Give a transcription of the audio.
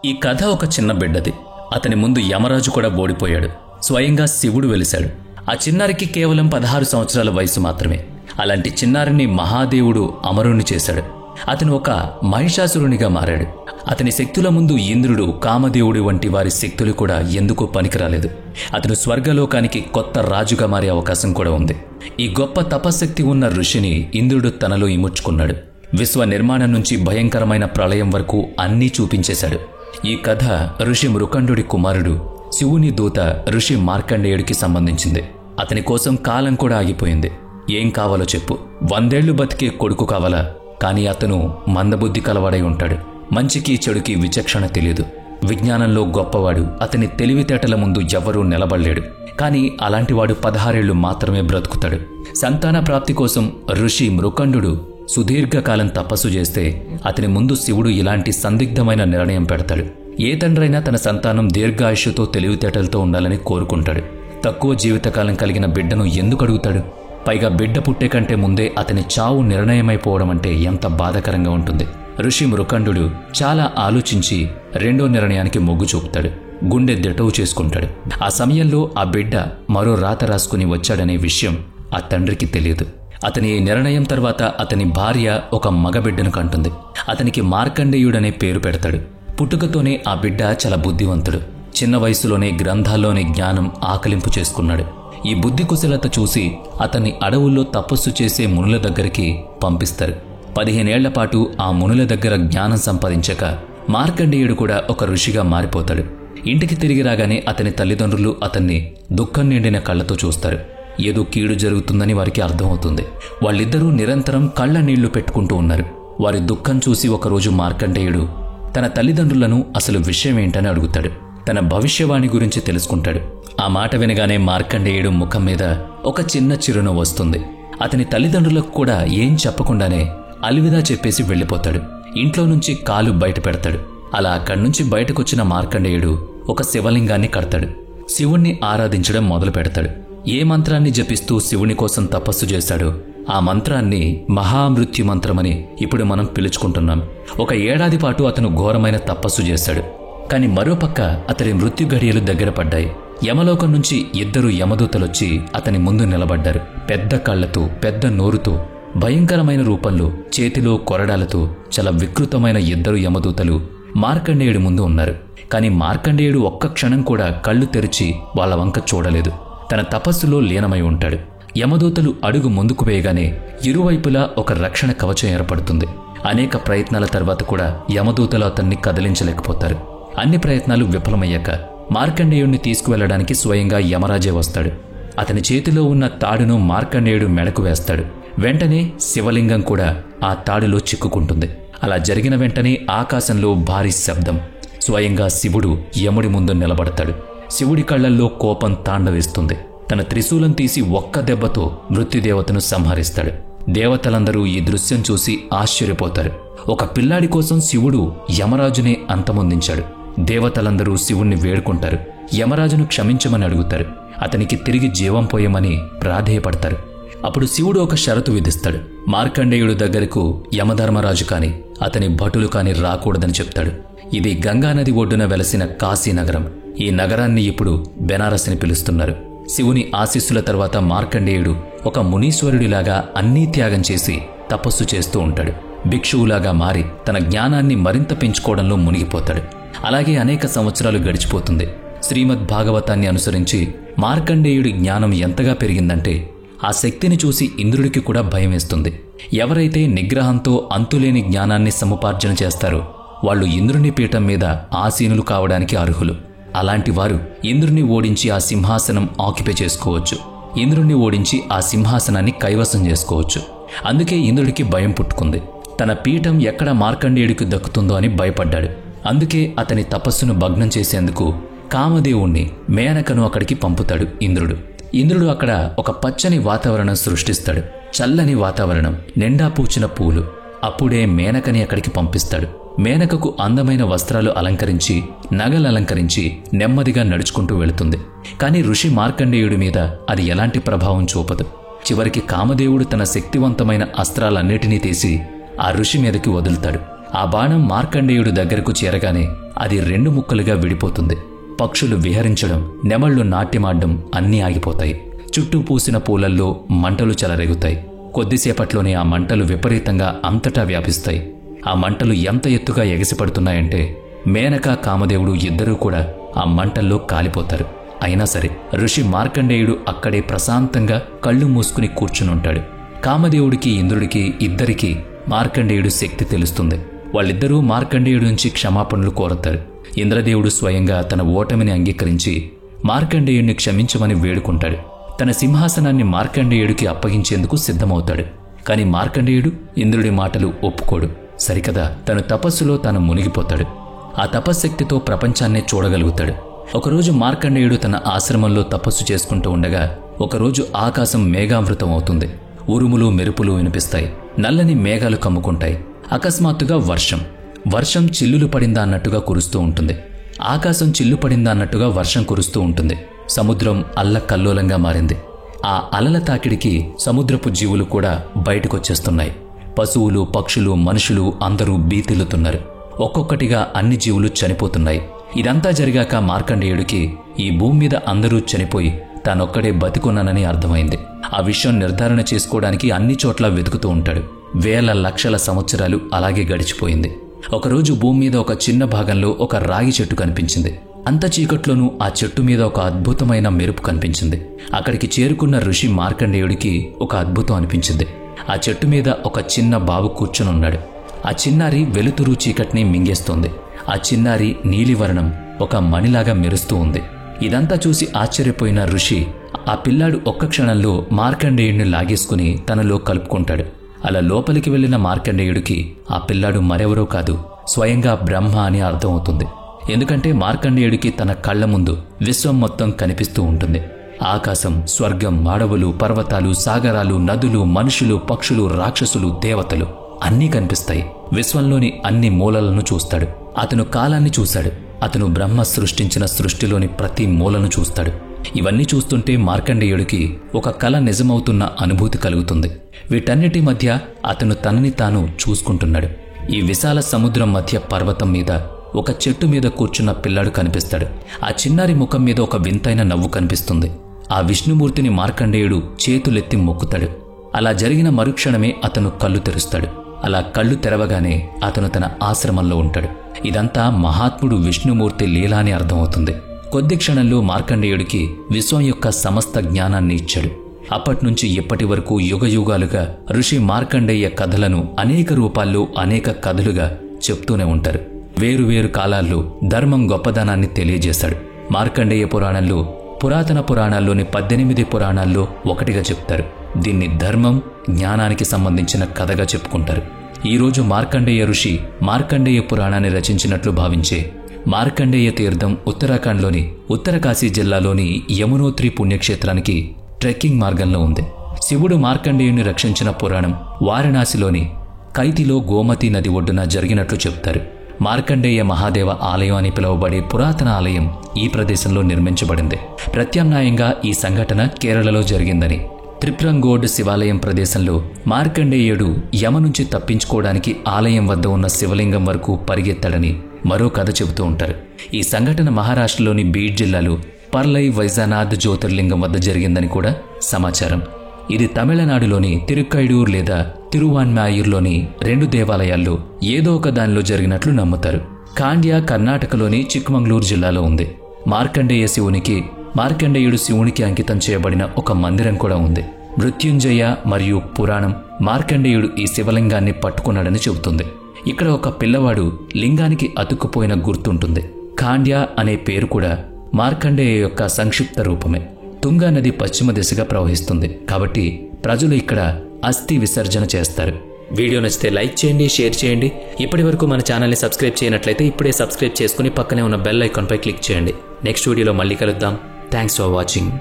ఈ కథ ఒక చిన్న బిడ్డది. అతని ముందు యమరాజు కూడా ఓడిపోయాడు. స్వయంగా శివుడు వెలిశాడు. ఆ చిన్నారికి కేవలం 16 సంవత్సరాల వయసు మాత్రమే. అలాంటి చిన్నారిని మహాదేవుడు అమరుణ్ణి చేశాడు. అతను ఒక మహిషాసురునిగా మారాడు. అతని శక్తుల ముందు ఇంద్రుడు, కామదేవుడి వంటి వారి శక్తులు కూడా ఎందుకు పనికిరాలేదు. అతను స్వర్గలోకానికి కొత్త రాజుగా మారే అవకాశం కూడా ఉంది. ఈ గొప్ప తపశక్తి ఉన్న ఋషిని ఇంద్రుడు తనలో ఇముడ్చుకున్నాడు. విశ్వ నిర్మాణం నుంచి భయంకరమైన ప్రళయం వరకు అన్నీ చూపించేశాడు. ఈ కథ ఋషి మృకండుడి కుమారుడు శివుని దూత ఋషి మార్కండేయుడికి సంబంధించింది. అతని కోసం కాలం కూడా ఆగిపోయింది. ఏం కావాలో చెప్పు. 100 ఏళ్లు బతికే కొడుకు కావాలా? కానీ అతను మందబుద్ధి కలవాడై ఉంటాడు. మంచికి చెడుకి విచక్షణ తెలియదు. విజ్ఞానంలో గొప్పవాడు. అతని తెలివితేటల ముందు ఎవ్వరూ నిలబడలేడు. కానీ అలాంటివాడు 16 ఏళ్లు మాత్రమే బ్రతుకుతాడు. సంతాన ప్రాప్తి కోసం ఋషి మృకండు సుదీర్ఘకాలం తపస్సు చేస్తే అతని ముందు శివుడు ఇలాంటి సందిగ్ధమైన నిర్ణయం పెడతాడు. ఏ తండ్రైనా తన సంతానం దీర్ఘాయుష్యుతో తెలివితేటలతో ఉండాలని కోరుకుంటాడు. తక్కువ జీవితకాలం కలిగిన బిడ్డను ఎందుకు అడుగుతాడు? పైగా బిడ్డ పుట్టే కంటే ముందే అతని చావు నిర్ణయమైపోవడం అంటే ఎంత బాధాకరంగా ఉంటుంది. ఋషి మృకండు చాలా ఆలోచించి రెండో నిర్ణయానికి మొగ్గు చూపుతాడు. గుండె దిటవు చేసుకుంటాడు. ఆ సమయంలో ఆ బిడ్డ మరో రాత రాసుకుని వచ్చాడనే విషయం ఆ తండ్రికి తెలియదు. అతని ఈ నిర్ణయం తర్వాత అతని భార్య ఒక మగబిడ్డను కంటుంది. అతనికి మార్కండేయుడనే పేరు పెడతాడు. పుట్టుకతోనే ఆ బిడ్డ చాలా బుద్ధివంతుడు. చిన్న వయసులోనే గ్రంథాల్లోని జ్ఞానం ఆకలింపు చేసుకున్నాడు. ఈ బుద్ధి కుశలత చూసి అతన్ని అడవుల్లో తపస్సు చేసే మునుల దగ్గరికి పంపిస్తారు. 15 ఏళ్ల పాటు ఆ మునుల దగ్గర జ్ఞానం సంపాదించాక మార్కండేయుడు కూడా ఒక ఋషిగా మారిపోతాడు. ఇంటికి తిరిగి రాగానే అతని తల్లిదండ్రులు అతన్ని దుఃఖం నిండిన కళ్లతో చూస్తారు. ఏదో కీడు జరుగుతుందని వారికి అర్థమవుతుంది. వాళ్ళిద్దరూ నిరంతరం కళ్ల నీళ్లు పెట్టుకుంటూ ఉన్నారు. వారి దుఃఖం చూసి ఒకరోజు మార్కండేయుడు తన తల్లిదండ్రులను అసలు విషయం ఏంటని అడుగుతాడు. తన భవిష్యవాణి గురించి తెలుసుకుంటాడు. ఆ మాట వినగానే మార్కండేయుడు ముఖం మీద ఒక చిన్న చిరునవ్వు వస్తుంది. అతని తల్లిదండ్రులకు కూడా ఏం చెప్పకుండానే అలివిదా చెప్పేసి వెళ్ళిపోతాడు. ఇంట్లో నుంచి కాలు బయట పెడతాడు. అలా అక్కడి నుంచి బయటకొచ్చిన మార్కండేయుడు ఒక శివలింగాన్ని కడతాడు. శివుణ్ణి ఆరాధించడం మొదలు పెడతాడు. ఏ మంత్రాన్ని జపిస్తూ శివుని కోసం తపస్సు చేశాడో ఆ మంత్రాన్ని మహామృత్యు మంత్రమని ఇప్పుడు మనం పిలుచుకుంటున్నాం. 1 ఏడాది పాటు అతను ఘోరమైన తపస్సు చేశాడు. కాని మరోపక్క అతని మృత్యు గడియలు దగ్గర పడ్డాయి. యమలోకం నుంచి 2 యమదూతలొచ్చి అతని ముందు నిలబడ్డారు. పెద్ద కళ్లతో, పెద్ద నోరుతో, భయంకరమైన రూపంలో, చేతిలో కొరడాలతో చాలా వికృతమైన 2 యమదూతలు మార్కండేయుడి ముందు ఉన్నారు. కాని మార్కండేయుడు ఒక్క క్షణం కూడా కళ్ళు తెరిచి వాళ్ళ వంక చూడలేదు. తన తపస్సులో లీనమై ఉంటాడు. యమదూతలు అడుగు ముందుకు వేయగానే ఇరువైపులా ఒక రక్షణ కవచం ఏర్పడుతుంది. అనేక ప్రయత్నాల తర్వాత కూడా యమదూతలు అతన్ని కదిలించలేకపోతారు. అన్ని ప్రయత్నాలు విఫలమయ్యాక మార్కండేయుడిని తీసుకువెళ్లడానికి స్వయంగా యమరాజే వస్తాడు. అతని చేతిలో ఉన్న తాడును మార్కండేయుడు మెడకు వేస్తాడు. వెంటనే శివలింగం కూడా ఆ తాడులో చిక్కుకుంటుంది. అలా జరిగిన వెంటనే ఆకాశంలో భారీ శబ్దం. స్వయంగా శివుడు యముడి ముందు నిలబడతాడు. శివుడి కళ్లల్లో కోపం తాండవిస్తుంది. తన త్రిశూలం తీసి ఒక్క దెబ్బతో మృత్యుదేవతను సంహరిస్తాడు. దేవతలందరూ ఈ దృశ్యం చూసి ఆశ్చర్యపోతారు. ఒక పిల్లాడి కోసం శివుడు యమరాజునే అంతమొందించాడు. దేవతలందరూ శివుణ్ణి వేడుకుంటారు. యమరాజును క్షమించమని అడుగుతారు. అతనికి తిరిగి జీవం పోయమని ప్రాధేయపడతారు. అప్పుడు శివుడు ఒక షరతు విధిస్తాడు. మార్కండేయుడు దగ్గరకు యమధర్మరాజు కాని అతని భటులు కాని రాకూడదని చెప్తాడు. ఇది గంగానది ఒడ్డున వెలసిన కాశీనగరం. ఈ నగరాన్ని ఇప్పుడు బెనారస్ అని పిలుస్తున్నారు. శివుని ఆశీస్సుల తర్వాత మార్కండేయుడు ఒక మునీశ్వరుడిలాగా అన్నీ త్యాగం చేసి తపస్సు చేస్తూ ఉంటాడు. భిక్షువులాగా మారి తన జ్ఞానాన్ని మరింత పెంచుకోవడంలో మునిగిపోతాడు. అలాగే అనేక సంవత్సరాలు గడిచిపోతుంది. శ్రీమద్ భాగవతాన్ని అనుసరించి మార్కండేయుడి జ్ఞానం ఎంతగా పెరిగిందంటే ఆ శక్తిని చూసి ఇంద్రుడికి కూడా భయం వేస్తుంది. ఎవరైతే నిగ్రహంతో అంతులేని జ్ఞానాన్ని సముపార్జన చేస్తారో వాళ్ళు ఇంద్రుని పీఠం మీద ఆసీనులు కావడానికి అర్హులు. అలాంటి వారు ఇంద్రుని ఓడించి ఆ సింహాసనం ఆక్యుపై చేసుకోవచ్చు. ఇంద్రుణ్ణి ఓడించి ఆ సింహాసనాన్ని కైవసం చేసుకోవచ్చు. అందుకే ఇంద్రుడికి భయం పుట్టుకుంది. తన పీఠం ఎక్కడ మార్కండేయుడికి దక్కుతుందో అని భయపడ్డాడు. అందుకే అతని తపస్సును భగ్నం చేసేందుకు కామదేవుణ్ణి, మేనకను అక్కడికి పంపుతాడు ఇంద్రుడు. ఇంద్రుడు అక్కడ ఒక పచ్చని వాతావరణం సృష్టిస్తాడు. చల్లని వాతావరణం, నిండా పూచిన పూలు. అప్పుడే మేనకని అక్కడికి పంపిస్తాడు. మేనకకు అందమైన వస్త్రాలు అలంకరించి, నగలు అలంకరించి నెమ్మదిగా నడుచుకుంటూ వెళుతుంది. కాని ఋషి మార్కండేయుడి మీద అది ఎలాంటి ప్రభావం చూపదు. చివరికి కామదేవుడు తన శక్తివంతమైన అస్త్రాలన్నిటినీ తీసి ఆ ఋషి మీదకి వదులుతాడు. ఆ బాణం మార్కండేయుడు దగ్గరకు చేరగానే అది 2 ముక్కలుగా విడిపోతుంది. పక్షులు విహరించడం, నెమళ్లు నాట్యమాడడం అన్నీ ఆగిపోతాయి. చుట్టూ పూసిన పూలల్లో మంటలు చెలరేగుతాయి. కొద్దిసేపట్లోనే ఆ మంటలు విపరీతంగా అంతటా వ్యాపిస్తాయి. ఆ మంటలు ఎంత ఎత్తుగా ఎగసిపడుతున్నాయంటే మేనక, కామదేవుడు ఇద్దరూ కూడా ఆ మంటల్లో కాలిపోతారు. అయినా సరే ఋషి మార్కండేయుడు అక్కడే ప్రశాంతంగా కళ్ళు మూసుకుని కూర్చునుంటాడు. కామదేవుడికి, ఇంద్రుడికి ఇద్దరికీ మార్కండేయుడు శక్తి తెలుస్తుంది. వాళ్ళిద్దరూ మార్కండేయుడి నుంచి క్షమాపణలు కోరతారు. ఇంద్రదేవుడు స్వయంగా తన ఓటమిని అంగీకరించి మార్కండేయుడిని క్షమించమని వేడుకుంటాడు. తన సింహాసనాన్ని మార్కండేయుడికి అప్పగించేందుకు సిద్ధమవుతాడు. కాని మార్కండేయుడు ఇంద్రుడి మాటలు ఒప్పుకోడు. సరికదా తన తపస్సులో తాను మునిగిపోతాడు. ఆ తపశ్శక్తితో ప్రపంచాన్నే చూడగలుగుతాడు. ఒకరోజు మార్కండేయుడు తన ఆశ్రమంలో తపస్సు చేసుకుంటూ ఉండగా ఒకరోజు ఆకాశం మేఘావృతం అవుతుంది. ఉరుములు, మెరుపులు వినిపిస్తాయి. నల్లని మేఘాలు కమ్ముకుంటాయి. అకస్మాత్తుగా వర్షం చిల్లులు పడిందా అన్నట్టుగా కురుస్తూ ఉంటుంది. ఆకాశం చిల్లు పడిందా అన్నట్టుగా వర్షం కురుస్తూ ఉంటుంది. సముద్రం అల్లకల్లోలంగా మారింది. ఆ అలల తాకిడికి సముద్రపు జీవులు కూడా బయటకొచ్చేస్తున్నాయి. పశువులు, పక్షులు, మనుషులు అందరూ భీతిల్లుతున్నారు. ఒక్కొక్కటిగా అన్ని జీవులు చనిపోతున్నాయి. ఇదంతా జరిగాక మార్కండేయుడికి ఈ భూమి మీద అందరూ చనిపోయి తానొక్కడే బతికున్నానని అర్థమైంది. ఆ విషయం నిర్ధారణ చేసుకోవడానికి అన్ని చోట్ల వెతుకుతూ ఉంటాడు. వేల లక్షల సంవత్సరాలు అలాగే గడిచిపోయింది. ఒకరోజు భూమి మీద ఒక చిన్న భాగంలో ఒక రాగి చెట్టు కనిపించింది. అంత చీకట్లోనూ ఆ చెట్టు మీద ఒక అద్భుతమైన మెరుపు కనిపించింది. అక్కడికి చేరుకున్న ఋషి మార్కండేయుడికి ఒక అద్భుతం అనిపించింది. ఆ చెట్టు మీద ఒక చిన్న బాబు కూర్చునున్నాడు. ఆ చిన్నారి వెలుతురు చీకటిని మింగేస్తోంది. ఆ చిన్నారి నీలివర్ణం, ఒక మణిలాగా మెరుస్తూ ఉంది. ఇదంతా చూసి ఆశ్చర్యపోయిన ఋషి ఆ పిల్లాడు ఒక్క క్షణంలో మార్కండేయుడిని లాగేసుకుని తనలో కలుపుకుంటాడు. అలా లోపలికి వెళ్లిన మార్కండేయుడికి ఆ పిల్లాడు మరెవరో కాదు, స్వయంగా బ్రహ్మ అని అర్థమవుతుంది. ఎందుకంటే మార్కండేయుడికి తన కళ్ల ముందు విశ్వం మొత్తం కనిపిస్తూ ఉంటుంది. ఆకాశం, స్వర్గం, అడవులు, పర్వతాలు, సాగరాలు, నదులు, మనుషులు, పక్షులు, రాక్షసులు, దేవతలు అన్నీ కనిపిస్తాయి. విశ్వంలోని అన్ని మూలలను చూస్తాడు. అతను కాలాన్ని చూశాడు. అతను బ్రహ్మ సృష్టించిన సృష్టిలోని ప్రతి మూలను చూస్తాడు. ఇవన్నీ చూస్తుంటే మార్కండేయుడికి ఒక కల నిజమవుతున్న అనుభూతి కలుగుతుంది. వీటన్నిటి మధ్య అతను తనని తాను చూసుకుంటున్నాడు. ఈ విశాల సముద్రం మధ్య పర్వతం మీద ఒక చెట్టు మీద కూర్చున్న పిల్లాడు కనిపిస్తాడు. ఆ చిన్నారి ముఖం మీద ఒక వింతైన నవ్వు కనిపిస్తుంది. ఆ విష్ణుమూర్తిని మార్కండేయుడు చేతులెత్తి మొక్కుతాడు. అలా జరిగిన మరుక్షణమే అతను కళ్ళు తెరుస్తాడు. అలా కళ్ళు తెరవగానే అతను తన ఆశ్రమంలో ఉంటాడు. ఇదంతా మహాత్ముడు విష్ణుమూర్తి లీల అని అర్థమవుతుంది. కొద్ది క్షణంలో మార్కండేయుడికి విశ్వం యొక్క సమస్త జ్ఞానాన్ని ఇచ్చాడు. అప్పట్నుంచి ఇప్పటి వరకు యుగయుగాలుగా ఋషి మార్కండేయ కథలను అనేక రూపాల్లో, అనేక కథలుగా చెప్తూనే ఉంటారు. వేరువేరు కాలాల్లో ధర్మం గొప్పదనాన్ని తెలియజేశాడు. మార్కండేయ పురాణంలో పురాతన పురాణాల్లోని 18 పురాణాల్లో ఒకటిగా చెప్తారు. దీన్ని ధర్మం, జ్ఞానానికి సంబంధించిన కథగా చెప్పుకుంటారు. ఈరోజు మార్కండేయ ఋషి మార్కండేయ పురాణాన్ని రచించినట్లు భావించే మార్కండేయ తీర్థం ఉత్తరాఖండ్లోని ఉత్తరకాశీ జిల్లాలోని యమునోత్రి పుణ్యక్షేత్రానికి ట్రెక్కింగ్ మార్గంలో ఉంది. శివుడు మార్కండేయుని రక్షించిన పురాణం వారణాసిలోని కైతిలో గోమతి నది ఒడ్డున జరిగినట్లు చెప్తారు. మార్కండేయ మహాదేవ ఆలయం అని పిలువబడే పురాతన ఆలయం ఈ ప్రదేశంలో నిర్మించబడింది. ప్రత్యామ్నాయంగా ఈ సంఘటన కేరళలో జరిగిందని, త్రిప్రంగోడ్ శివాలయం ప్రదేశంలో మార్కండేయుడు యమ నుంచి తప్పించుకోవడానికి ఆలయం వద్ద ఉన్న శివలింగం వరకు పరిగెత్తాడని మరో కథ చెబుతూ ఉంటారు. ఈ సంఘటన మహారాష్ట్రలోని బీడ్ జిల్లాలో పర్లై వైజానాథ్ జ్యోతిర్లింగం వద్ద జరిగిందని కూడా సమాచారం. ఇది తమిళనాడులోని తిరుక్కైడూర్ లేదా తిరువాన్మాయూర్లోని 2 దేవాలయాల్లో ఏదో ఒక దానిలో జరిగినట్లు నమ్ముతారు. ఖాండ్యా కర్ణాటకలోని చిక్మంగళూరు జిల్లాలో ఉంది. మార్కండేయుడు శివునికి అంకితం చేయబడిన ఒక మందిరం కూడా ఉంది. మృత్యుంజయ మరియు పురాణం మార్కండేయుడు ఈ శివలింగాన్ని పట్టుకున్నాడని చెబుతుంది. ఇక్కడ ఒక పిల్లవాడు లింగానికి అతుక్కుపోయిన గుర్తుంటుంది. ఖాండ్యా అనే పేరు కూడా మార్కండేయ యొక్క సంక్షిప్త రూపమే. తుంగా నది పశ్చిమ దిశగా ప్రవహిస్తుంది కాబట్టి ప్రజలు ఇక్కడ అస్థి విసర్జన చేస్తారు. వీడియో నచ్చితే లైక్ చేయండి, షేర్ చేయండి. ఇప్పటి వరకు మన ఛానల్ని సబ్స్క్రైబ్ చేయనట్లయితే ఇప్పుడే సబ్స్క్రైబ్ చేసుకుని పక్కనే ఉన్న బెల్ ఐకాన్పై క్లిక్ చేయండి. నెక్స్ట్ వీడియోలో మళ్ళీ కలుద్దాం. Thanks for watching.